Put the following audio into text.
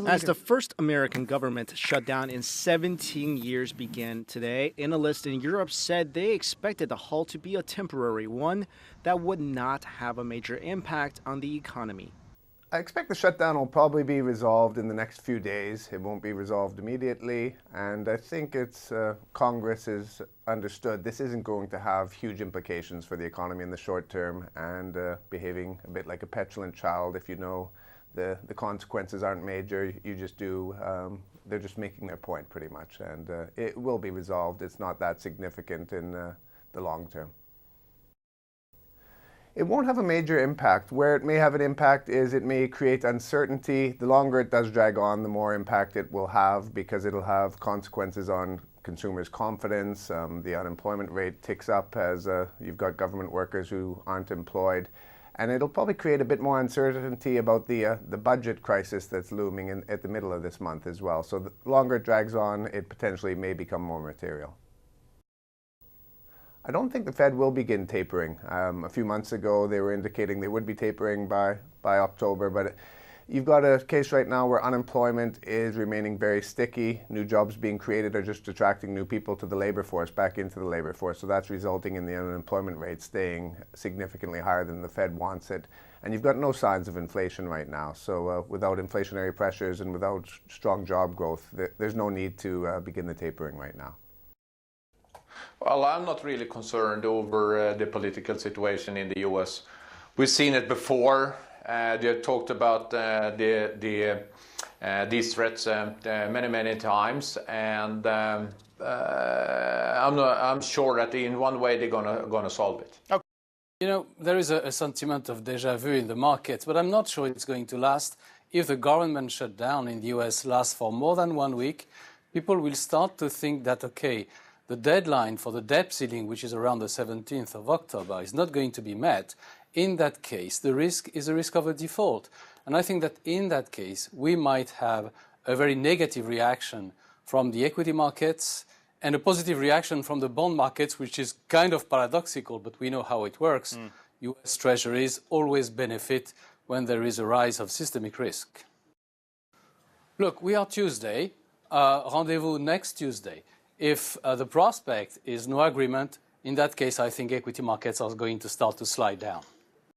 per liter. As the first American government shutdown in 17 years began today, analysts in Europe said they expected the halt to be a temporary one that would not have a major impact on the economy. I expect the shutdown will probably be resolved in the next few days. It won't be resolved immediately, and I think Congress has understood this isn't going to have huge implications for the economy in the short term, and behaving a bit like a petulant child. If you know the consequences aren't major, you just do, they're just making their point pretty much, and it will be resolved. It's not that significant in the long term. It won't have a major impact. Where it may have an impact is it may create uncertainty. The longer it does drag on, the more impact it will have, because it'll have consequences on consumers' confidence. The unemployment rate ticks up as you've got government workers who aren't employed. And it'll probably create a bit more uncertainty about the budget crisis that's looming at the middle of this month as well. So the longer it drags on, it potentially may become more material. I don't think the Fed will begin tapering. A few months ago, they were indicating they would be tapering by October, but you've got a case right now where unemployment is remaining very sticky. New jobs being created are just attracting new people to the labor force, back into the labor force. So that's resulting in the unemployment rate staying significantly higher than the Fed wants it. And you've got no signs of inflation right now. So without inflationary pressures and without strong job growth, there's no need to begin the tapering right now. Well, I'm not really concerned over the political situation in the U.S. We've seen it before. They talked about these threats many times, and I'm sure that in one way they're gonna solve it. Okay. You know, there is a sentiment of déjà vu in the market, but I'm not sure it's going to last. If the government shutdown in the U.S. lasts for more than 1 week, people will start to think that, okay, the deadline for the debt ceiling, which is around the 17th of October, is not going to be met. In that case, the risk is a risk of a default. And I think that in that case, we might have a very negative reaction from the equity markets and a positive reaction from the bond markets, which is kind of paradoxical, but we know how it works. US treasuries always benefit when there is a rise of systemic risk. Look, we are Tuesday. Rendezvous next Tuesday. If the prospect is no agreement, in that case, I think equity markets are going to start to slide down.